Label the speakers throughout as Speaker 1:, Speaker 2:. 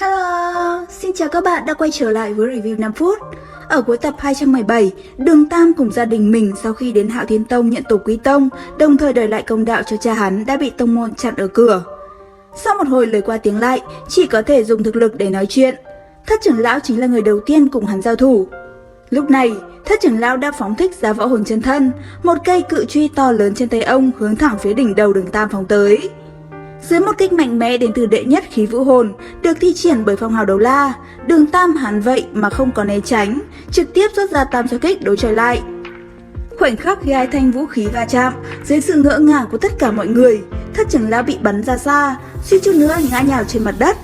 Speaker 1: Hello, xin chào các bạn đã quay trở lại với review 5 phút. Ở cuối tập 217, Đường Tam cùng gia đình mình sau khi đến Hạo Thiên Tông nhận tổ quý tông, đồng thời đòi lại công đạo cho cha hắn đã bị tông môn chặn ở cửa. Sau một hồi lời qua tiếng lại, chỉ có thể dùng thực lực để nói chuyện. Thất trưởng lão chính là người đầu tiên cùng hắn giao thủ. Lúc này, Thất trưởng lão đã phóng thích ra võ hồn chân thân, một cây cự truy to lớn trên tay ông hướng thẳng phía đỉnh đầu Đường Tam phóng tới. Dưới một kích mạnh mẽ đến từ đệ nhất khí vũ hồn, được thi triển bởi phong hào đấu la, Đường Tam hắn vậy mà không có né tránh, trực tiếp xuất ra tam xoa kích đối chọi lại. Khoảnh khắc khi hai thanh vũ khí va chạm, dưới sự ngỡ ngàng của tất cả mọi người, Thất trưởng lão bị bắn ra xa, suýt chút nữa ngã nhào trên mặt đất.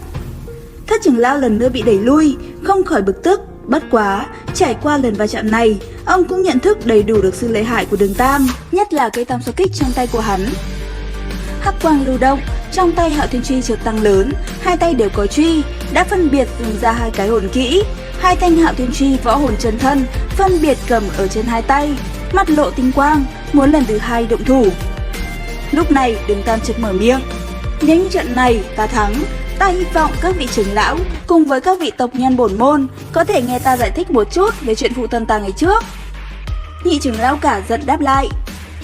Speaker 1: Thất trưởng lão lần nữa bị đẩy lui, không khỏi bực tức. Bất quá, trải qua lần va chạm này, ông cũng nhận thức đầy đủ được sự lợi hại của Đường Tam, nhất là cây tam xoa kích trong tay của hắn. Hắc quang lưu động, trong tay Hạo Thiên Truy chợt tăng lớn, hai tay đều có truy, đã phân biệt dùng ra hai cái hồn kỹ. Hai thanh Hạo Thiên Truy võ hồn chân thân phân biệt cầm ở trên hai tay, mắt lộ tinh quang, muốn lần thứ hai động thủ. Lúc này Đường Tam chợt mở miệng: "Nếu như trận này ta thắng, ta hy vọng các vị trưởng lão cùng với các vị tộc nhân bổn môn có thể nghe ta giải thích một chút về chuyện phụ thân ta ngày trước." Nhị trưởng lão cả giận đáp lại: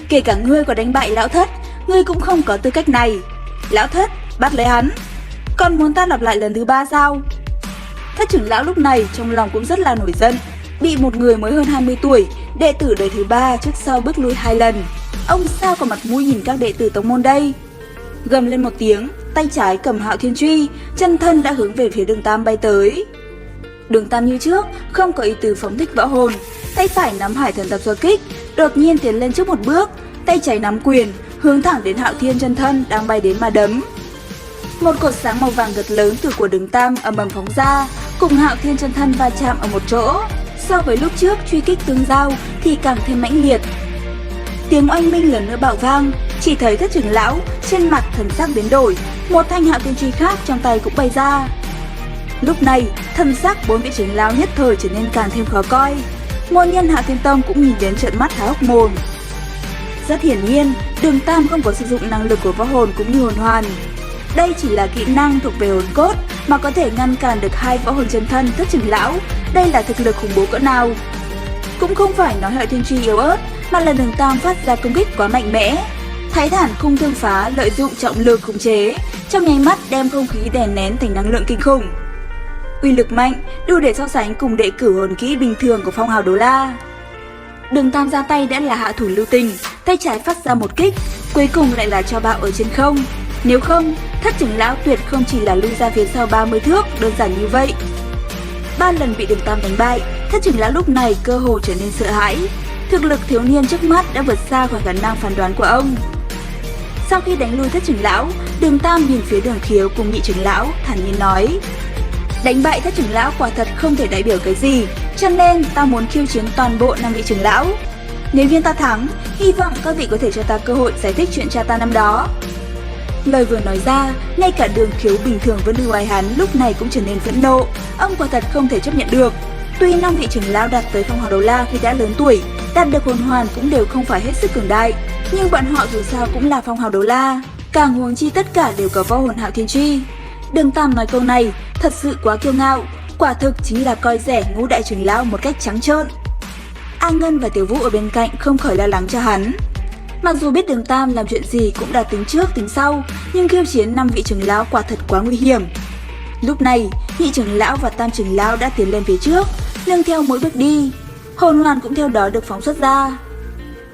Speaker 1: "Kể cả ngươi có đánh bại lão Thất, ngươi cũng không có tư cách này. Lão Thất, bắt lấy hắn. Còn muốn ta lặp lại lần thứ ba sao?" Thất trưởng lão lúc này trong lòng cũng rất là nổi giận, bị một người mới hơn 20 tuổi, đệ tử đời thứ ba trước sau bước lui 2 lần. Ông sao có mặt mũi nhìn các đệ tử tông môn đây? Gầm lên một tiếng, tay trái cầm Hạo Thiên Truy, chân thân đã hướng về phía Đường Tam bay tới. Đường Tam như trước, không có ý tứ phóng thích võ hồn, tay phải nắm Hải Thần Tam xoa kích, đột nhiên tiến lên trước một bước, tay trái nắm quyền, hướng thẳng đến Hạo Thiên chân thân đang bay đến mà đấm. Một cột sáng màu vàng thật lớn từ của Đường Tam ầm ầm phóng ra, cùng Hạo Thiên chân thân va chạm ở một chỗ. So với lúc trước truy kích tương giao thì càng thêm mãnh liệt. Tiếng oanh minh lần nữa bạo vang, chỉ thấy Thất trưởng lão trên mặt thần sắc biến đổi, một thanh Hạo Thiên truy khác trong tay cũng bay ra. Lúc này, thần sắc bốn vị trưởng lão nhất thời trở nên càng thêm khó coi. Môn nhân Hạo Thiên Tông cũng nhìn đến trợn mắt há hốc mồm. Rất hiển nhiên, Đường Tam không có sử dụng năng lực của võ hồn cũng như hồn hoàn. Đây chỉ là kỹ năng thuộc về hồn cốt mà có thể ngăn cản được hai võ hồn chân thân Thất trưởng lão. Đây là thực lực khủng bố cỡ nào? Cũng không phải nói Hạo Thiên truy yếu ớt, mà là Đường Tam phát ra công kích quá mạnh mẽ. Thái Thản khung thương phá lợi dụng trọng lực khống chế, trong nháy mắt đem không khí đè nén thành năng lượng kinh khủng. Uy lực mạnh, đủ để so sánh cùng đệ cửu hồn kỹ bình thường của phong hào đấu la. Đường Tam ra tay đã là hạ thủ lưu tình, tay trái phát ra một kích, cuối cùng lại là cho bạo ở trên không. Nếu không, Thất trưởng lão tuyệt không chỉ là lui ra phía sau 30 thước đơn giản như vậy. 3 lần bị Đường Tam đánh bại, Thất trưởng lão lúc này cơ hồ trở nên sợ hãi. Thực lực thiếu niên trước mắt đã vượt xa khỏi khả năng phán đoán của ông. Sau khi đánh lui Thất trưởng lão, Đường Tam nhìn phía Đường Khiếu cùng nhị trưởng lão, thản nhiên nói: "Đánh bại Thất trưởng lão quả thật không thể đại biểu cái gì, cho nên ta muốn khiêu chiến toàn bộ 5 vị trưởng lão. Nếu như ta thắng, hy vọng các vị có thể cho ta cơ hội giải thích chuyện cha ta năm đó." Lời vừa nói ra, ngay cả Đường Khiếu bình thường vẫn lưu ái hắn lúc này cũng trở nên phẫn nộ. Ông quả thật không thể chấp nhận được. Tuy 5 vị trưởng lão đạt tới phong hào đấu la khi đã lớn tuổi, đạt được hồn hoàn cũng đều không phải hết sức cường đại, nhưng bọn họ dù sao cũng là phong hào đấu la, càng huống chi tất cả đều có võ hồn Hạo Thiên truy. Đường Tam nói câu này thật sự quá kiêu ngạo, quả thực chính là coi rẻ ngũ đại trưởng lão một cách trắng trợn. A Ngân và Tiểu Vũ ở bên cạnh không khỏi lo lắng cho hắn. Mặc dù biết Đường Tam làm chuyện gì cũng đã tính trước tính sau, nhưng khiêu chiến 5 vị trưởng lão quả thật quá nguy hiểm. Lúc này, nhị trưởng lão và tam trưởng lão đã tiến lên phía trước, nương theo mỗi bước đi, hồn hoàn cũng theo đó được phóng xuất ra.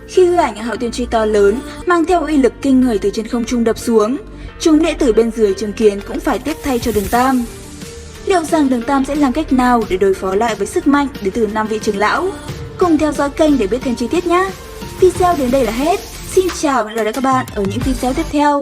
Speaker 1: Khi hư ảnh Hạo Thiên truy to lớn mang theo uy lực kinh người từ trên không trung đập xuống, chúng đệ tử bên dưới chứng kiến cũng phải tiếc thay cho Đường Tam. Liệu rằng Đường Tam sẽ làm cách nào để đối phó lại với sức mạnh đến từ 5 vị trưởng lão? Cùng theo dõi kênh để biết thêm chi tiết nhé. Video đến đây là hết. Xin chào và hẹn gặp lại các bạn ở những video tiếp theo.